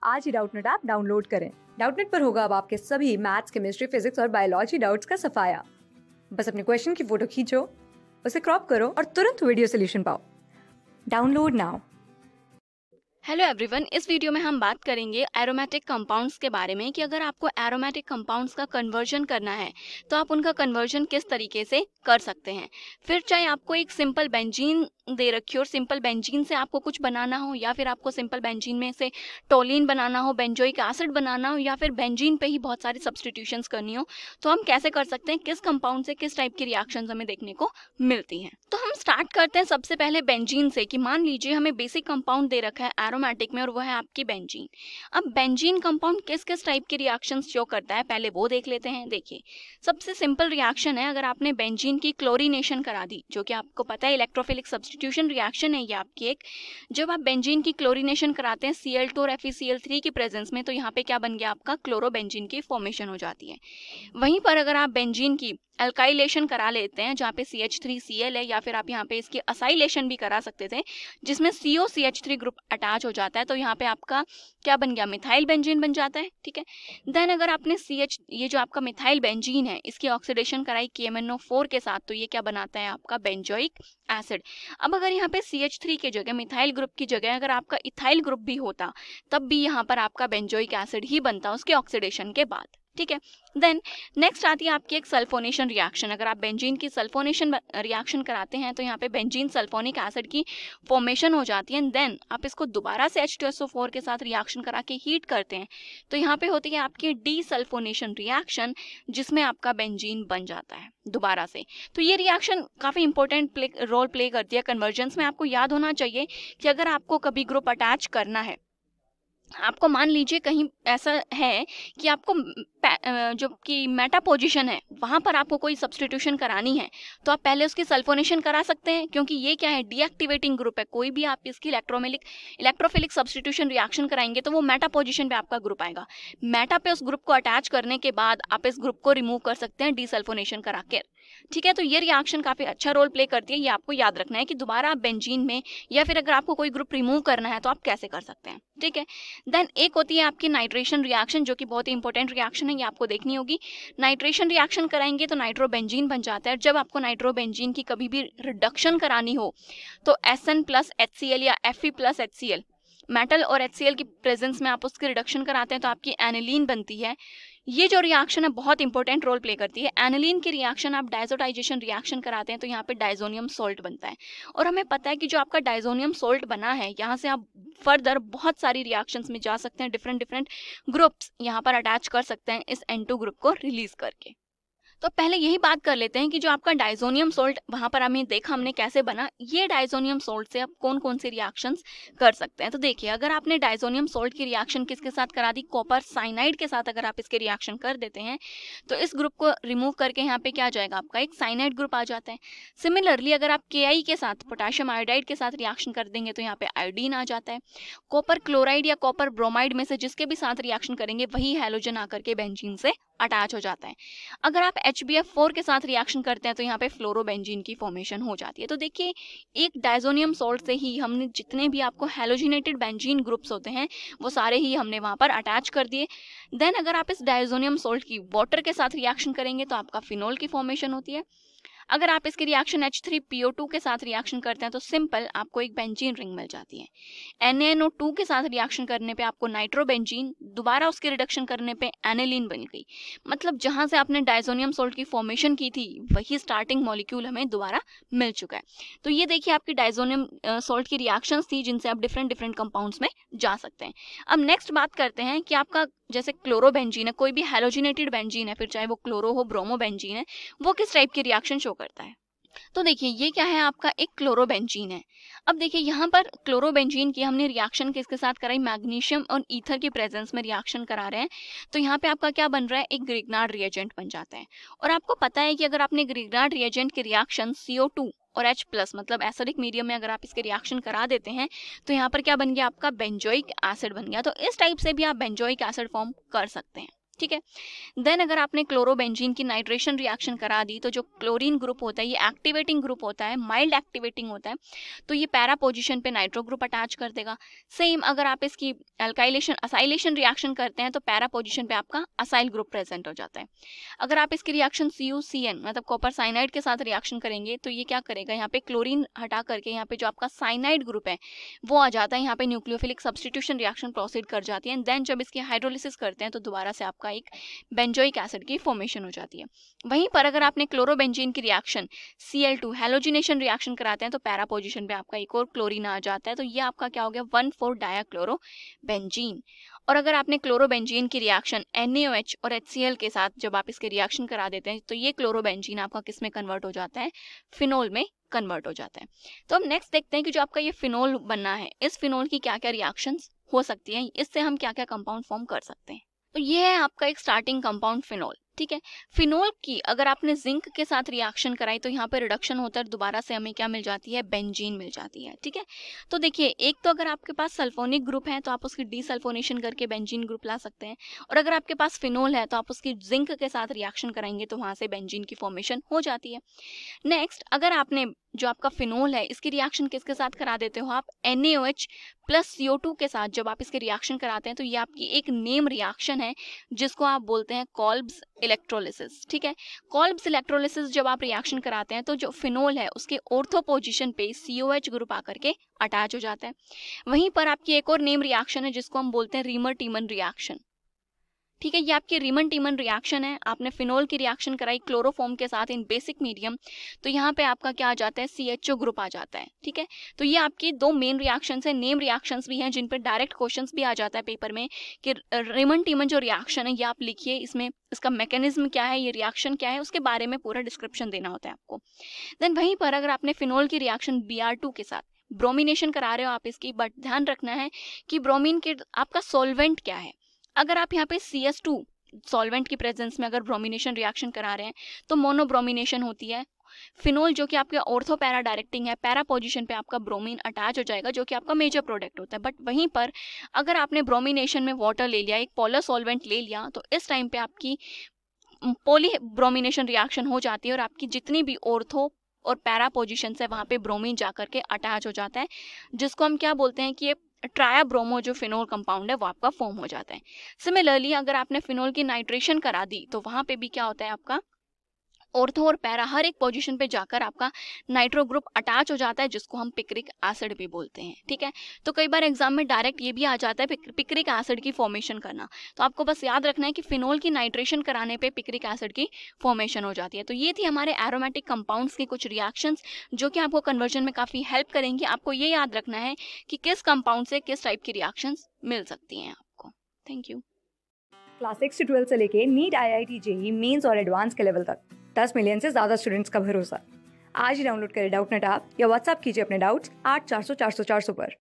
आज ही Doubtnut app download करें। Doubtnut पर होगा अब आपके सभी मैथ्स, केमिस्ट्री, फिजिक्स और बायोलॉजी डाउट्स का सफाया। बस अपने क्वेश्चन की फोटो खींचो, उसे क्रॉप करो और तुरंत वीडियो सोल्यूशन पाओ। Download now. हेलो एवरीवन, इस वीडियो में हम बात करेंगे एरोमेटिक कंपाउंड्स के बारे में कि अगर आपको एरोमेटिक कंपाउंड्स का कन्वर्जन करना है तो आप उनका कन्वर्जन किस तरीके से कर सकते हैं। फिर चाहे आपको एक सिंपल बेंजीन दे रखी हो और सिंपल बेंजीन से आपको कुछ बनाना हो, या फिर आपको सिंपल बेंजीन में से टोलिन बनाना हो, बेंजोइक एसिड बनाना हो, या फिर बेंजीन पे ही बहुत सारी सब्सटीट्यूशंस करनी हो, तो हम कैसे कर सकते हैं, किस कंपाउंड से किस टाइप की रिएक्शंस हमें देखने को मिलती हैं। तो हम स्टार्ट करते हैं सबसे पहले बेंजीन से कि मान लीजिए हमें बेसिक कंपाउंड दे रखा है एरोमेटिक में और वो है आपकी बेंजीन। अब बेंजीन कंपाउंड किस किस टाइप की रिएक्शंस शो करता है पहले वो देख लेते हैं। देखिए, सबसे सिंपल रिएक्शन है, अगर आपने बेंजीन की क्लोरीनेशन करा दी, जो कि आपको पता है इलेक्ट्रोफिलिक सब्स्टिट्यूशन रिएक्शन है ये आपकी एक। जब आप बेंजीन की क्लोरीनेशन कराते हैं Cl2 और FeCl3 की प्रेजेंस में, तो यहाँ पे क्या बन गया आपका क्लोरोबेंजीन की फॉर्मेशन हो जाती है। वहीं पर अगर आप बेंजीन की अल्काइलेशन करा लेते हैं जहाँ पे CH3Cl है, या फिर आप यहाँ पे इसकी असाइलेशन भी करा सकते थे जिसमें COCH3 ग्रुप अटैच हो जाता है, तो यहाँ पे आपका क्या बन गया, मिथाइल बेंजीन बन जाता है। ठीक है, देन अगर आपने ये जो आपका मिथाइल बेंजीन है इसकी ऑक्सीडेशन कराई KMnO4 के साथ, तो ये क्या बनाता है आपका बेंजोइक एसिड। अब अगर यहाँ पे CH3 की जगह मिथाइल ग्रुप की जगह अगर आपका इथाइल ग्रुप भी होता, तब भी यहाँ पर आपका बेंजोइक एसिड ही बनता उसके ऑक्सीडेशन के बाद। ठीक है, देन नेक्स्ट आती है आपकी एक सल्फोनेशन रिएक्शन। अगर आप बेंजीन की सल्फोनेशन रिएक्शन कराते हैं तो यहाँ पे बेंजीन सल्फोनिक एसिड की फॉर्मेशन हो जाती है। देन आप इसको दोबारा से H2SO4 के साथ रिएक्शन करा के हीट करते हैं, तो यहाँ पे होती है आपकी डीसल्फोनेशन रिएक्शन, जिसमें आपका बेंजीन बन जाता है दोबारा से। तो ये रिएक्शन काफ़ी इंपॉर्टेंट रोल प्ले करती है कन्वर्जेंस में। आपको याद होना चाहिए कि अगर आपको कभी ग्रुप अटैच करना है, आपको मान लीजिए कहीं ऐसा है कि आपको जो कि मेटा पोजीशन है वहां पर आपको कोई सब्स्टिट्यूशन करानी है, तो आप पहले उसकी सल्फोनेशन करा सकते हैं, क्योंकि ये क्या है, डीएक्टिवेटिंग ग्रुप है। कोई भी आप इसकी इलेक्ट्रोफिलिक सब्स्टिट्यूशन रिएक्शन कराएंगे तो वो मेटा पोजीशन पे आपका ग्रुप आएगा। मेटा पे उस ग्रुप को अटैच करने के बाद आप इस ग्रुप को रिमूव कर सकते हैं डीसल्फोनेशन करा के। ठीक है, तो ये रिएक्शन काफी अच्छा रोल प्ले करती है। ये आपको याद रखना है कि दोबारा आप बेंजीन में या फिर अगर आपको कोई ग्रुप रिमूव करना है तो आप कैसे कर सकते हैं। ठीक है, देन एक होती है आपकी नाइट्रेशन रिएक्शन, जो कि बहुत ही इंपॉर्टेंट रिएक्शन है, ये आपको देखनी होगी। नाइट्रेशन रिएक्शन कराएंगे तो नाइट्रोबेंजीन बन जाता है। जब आपको नाइट्रोबेंजीन की कभी भी रिडक्शन करानी हो तो SN प्लस HCl या Fe प्लस HCl मेटल और HCl की प्रेजेंस में आप उसकी रिडक्शन कराते हैं तो आपकी एनिलीन बनती है। ये जो रिएक्शन है बहुत इंपॉर्टेंट रोल प्ले करती है। एनिलीन की रिएक्शन आप डायजोटाइजेशन रिएक्शन कराते हैं तो यहाँ पे डाइजोनियम सॉल्ट बनता है, और हमें पता है कि जो आपका डाइजोनियम सॉल्ट बना है यहाँ से आप फर्दर बहुत सारी रिएक्शंस में जा सकते हैं, डिफरेंट ग्रुप्स यहाँ पर अटैच कर सकते हैं इस N2 ग्रुप को रिलीज करके। तो पहले यही बात कर लेते हैं कि जो आपका डाइजोनियम सोल्ट वहां पर हमें देखा हमने कैसे बना, ये डाइजोनियम सोल्ट से आप कौन कौन सी रिएक्शंस कर सकते हैं। तो देखिए, अगर आपने डाइजोनियम सोल्ट की रिएक्शन किसके साथ करा दी, कॉपर साइनाइड के साथ अगर आप इसके रिएक्शन कर देते हैं तो इस ग्रुप को रिमूव करके यहाँ पे क्या आ जाएगा, आपका एक साइनाइड ग्रुप आ जाता है। सिमिलरली अगर आप KI के साथ पोटेशियम आयोडाइड के साथ रिएक्शन कर देंगे तो यहाँ पे आयोडीन आ जाता है। कॉपर क्लोराइड या कॉपर ब्रोमाइड में से जिसके भी साथ रिएक्शन करेंगे वही हैलोजन आकर के बेंजीन से अटैच हो जाता है। अगर आप HBF4 के साथ रिएक्शन करते हैं तो यहाँ पे फ्लोरोबेंजीन की फॉर्मेशन हो जाती है। तो देखिए, एक डाइजोनियम सॉल्ट से ही हमने जितने भी आपको हैलोजिनेटेड बेंजीन ग्रुप्स होते हैं वो सारे ही हमने वहां पर अटैच कर दिए। देन अगर आप इस डाइजोनियम सॉल्ट की वाटर के साथ रिएक्शन करेंगे तो आपका फिनोल की फॉर्मेशन होती है। अगर आप इसकी रिएक्शन H3PO2 के साथ रिएक्शन करते हैं तो सिंपल आपको एक बेंजीन रिंग मिल जाती है। NaNO2 के साथ रिएक्शन करने पे आपको नाइट्रोबेंजीन, दोबारा उसकी रिडक्शन करने पे एनिलीन बन गई। मतलब जहां से आपने डाइजोनियम सॉल्ट की फॉर्मेशन की थी वही स्टार्टिंग मॉलिक्यूल हमें दोबारा मिल चुका है। तो ये देखिए आपकी डाइजोनियम सॉल्ट की रिएक्शंस थी जिनसे आप डिफरेंट कंपाउंड्स में जा सकते हैं। अब नेक्स्ट बात करते हैं कि आपका जैसे क्लोरोबेंजीन है, कोई भी हैलोजिनेटेड बेंजीन है, फिर चाहे वो क्लोरो हो ब्रोमोबेंजीन है, वो किस टाइप की रिएक्शन शो करता है। तो देखिए, ये क्या है, आपका एक क्लोरोबेंजीन है। अब देखिए यहाँ पर क्लोरोबेंजीन की हमने रिएक्शन किसके साथ कराई, मैग्नीशियम और ईथर की प्रेजेंस में रिएक्शन करा रहे हैं, तो यहाँ पे आपका क्या बन रहा है, एक ग्रिग्नार्ड रिएजेंट बन जाता है। और आपको पता है कि अगर आपने ग्रिग्नार्ड रिएजेंट की रिएक्शन CO2 और H+ मतलब एसिडिक मीडियम में अगर आप इसके रिएक्शन करा देते हैं तो यहाँ पर क्या बन गया, आपका बेंजोइक एसिड बन गया। तो इस टाइप से भी आप बेंजोइक एसिड फॉर्म कर सकते हैं। ठीक है। देन अगर आपने क्लोरोबेंजीन की नाइट्रेशन रिएक्शन करा दी तो जो क्लोरीन ग्रुप होता है ये एक्टिवेटिंग ग्रुप होता है, माइल्ड एक्टिवेटिंग होता है, तो ये पैरा पोजीशन पे नाइट्रो ग्रुप अटैच कर देगा। सेम अगर आप इसकी अल्काइलेशन असाइलेशन रिएक्शन करते हैं तो पैरा पोजीशन पे आपका असाइल ग्रुप प्रेजेंट हो जाता है। अगर आप इसकी रिएक्शन CuCN मतलब कॉपर साइनाइड के साथ रिएक्शन करेंगे तो ये क्या करेगा, यहाँ पे क्लोरीन हटा करके यहाँ पे जो आपका साइनाइड ग्रुप है वो आ जाता है, यहाँ पे न्यूक्लियोफिलिक सब्स्टिट्यूशन रिएक्शन प्रोसीड कर जाती है। देन जब इसकी हाइड्रोलिसिस करते हैं तो दोबारा से आपका एक बेंजोइक एसिड की फॉर्मेशन हो जाती है। वहीं पर अगर आपने क्लोरोबेंजीन की रिएक्शन Cl2 हैलोजिनेशन रिएक्शन कराते हैं तो पैरा पोजीशन पे आपका एक और क्लोरीन आ जाता है, तो ये आपका क्या हो गया 1,4-डायाक्लोरोबेंजीन। और अगर आपने क्लोरोबेंजीन की रिएक्शन NaOH और HCl के साथ जब आप इसके रिएक्शन करा देते हैं तो ये क्लोरोबेंजीन आपका किस में कन्वर्ट हो जाता है, फिनोल में कन्वर्ट हो जाता है। तो अब नेक्स्ट देखते हैं कि जो आपका ये फिनोल बनना है, इस फिनोल की क्या क्या रिएक्शंस हो सकती हैं, इससे हम क्या क्या कंपाउंड फॉर्म कर सकते हैं। तो ये है आपका एक स्टार्टिंग कंपाउंड फिनोल। ठीक है, फिनोल की अगर आपने जिंक के साथ रिएक्शन कराई तो यहाँ पे रिडक्शन होता है, दोबारा से हमें क्या मिल जाती है, बेंजीन मिल जाती है। ठीक है, तो देखिए एक तो अगर आपके पास सल्फोनिक ग्रुप है तो आप उसकी डीसल्फोनेशन करके बेंजीन ग्रुप ला सकते हैं, और अगर आपके पास फिनोल है तो आप उसकी जिंक के साथ रिएक्शन कराएंगे तो वहां से बेंजीन की फॉर्मेशन हो जाती है। नेक्स्ट, अगर आपने जो आपका फिनोल है इसकी रिएक्शन किसके साथ करा देते हो आप, NaOH प्लस CO2 के साथ जब आप इसके रिएक्शन कराते हैं तो ये आपकी एक नेम रिएक्शन है जिसको आप बोलते हैं कॉल्ब्स इलेक्ट्रोलिसिस। ठीक है, कॉल्ब्स इलेक्ट्रोलिसिस जब आप रिएक्शन कराते हैं तो जो फिनोल है उसके ऑर्थो पोजीशन पे COH ग्रुप आकर के अटैच हो जाता है। वहीं पर आपकी एक और नेम रिएक्शन है जिसको हम बोलते हैं रीमर टीमन रिएक्शन। ठीक है, ये आपकी रीमन टीमन रिएक्शन है, आपने फिनोल की रिएक्शन कराई क्लोरोफॉर्म के साथ इन बेसिक मीडियम, तो यहाँ पे आपका क्या आ जाता है, CHO ग्रुप आ जाता है। ठीक है, तो ये आपकी दो मेन रिएक्शंस है, नेम रिएक्शंस भी हैं जिन पे डायरेक्ट क्वेश्चंस भी आ जाता है पेपर में कि रीमन टीमन जो रिएक्शन है ये आप लिखिए, इसमें इसका मैकेनिज्म क्या है, ये रिएक्शन क्या है, उसके बारे में पूरा डिस्क्रिप्शन देना होता है आपको। देन वहीं पर अगर आपने फिनोल की रिएक्शन Br2 के साथ ब्रोमिनेशन करा रहे हो आप इसकी, बट ध्यान रखना है कि ब्रोमीन के आपका सॉल्वेंट क्या है। अगर आप यहाँ पे CS2 सॉल्वेंट की प्रेजेंस में अगर ब्रोमिनेशन रिएक्शन करा रहे हैं तो मोनोब्रोमिनेशन होती है। फिनोल जो कि आपका ऑर्थो पैरा डायरेक्टिंग है, पैरा पोजीशन पे आपका ब्रोमीन अटैच हो जाएगा जो कि आपका मेजर प्रोडक्ट होता है। बट वहीं पर अगर आपने ब्रोमिनेशन में वाटर ले लिया, एक पोलर सॉल्वेंट ले लिया, तो इस टाइम पे आपकी पॉली ब्रोमिनेशन रिएक्शन हो जाती है और आपकी जितनी भी ऑर्थो और पैरा पोजीशन है वहां पे ब्रोमीन जाकर के अटैच हो जाता है, जिसको हम क्या बोलते हैं कि ये ट्रायाब्रोमो जो फिनोल कंपाउंड है वो आपका फॉर्म हो जाता है। सिमिलरली अगर आपने फिनोल की नाइट्रेशन करा दी तो वहां पे भी क्या होता है, आपका ऑर्थो और पैरा हर एक पोजीशन पे जाकर आपका नाइट्रो ग्रुप अटैच हो जाता है जिसको हम पिक्रिक एसिड भी बोलते हैं। ठीक है, तो कई बार एग्जाम में डायरेक्ट ये भी आ जाता है पिक्रिक एसिड की फॉर्मेशन करना, तो आपको बस याद रखना है कि फिनोल की नाइट्रेशन कराने पे पिक्रिक एसिड की फॉर्मेशन हो जाती है। तो ये थी हमारे एरोमेटिक कंपाउंड्स की कुछ रिएक्शंस जो कि आपको कन्वर्जन में काफ़ी हेल्प करेंगी। आपको ये याद रखना है कि किस कंपाउंड से किस टाइप की रिएक्शंस मिल सकती हैं आपको। Thank you. क्लास 6 से 12 से लेके नीट, IIT, JEE मेंस और एडवांस के लेवल तक 10 मिलियन से ज़्यादा स्टूडेंट्स का भरोसा। आज ही डाउनलोड करें डाउटनेट ऐप या व्हाट्सएप कीजिए अपने डाउट्स 8400 400 400 पर।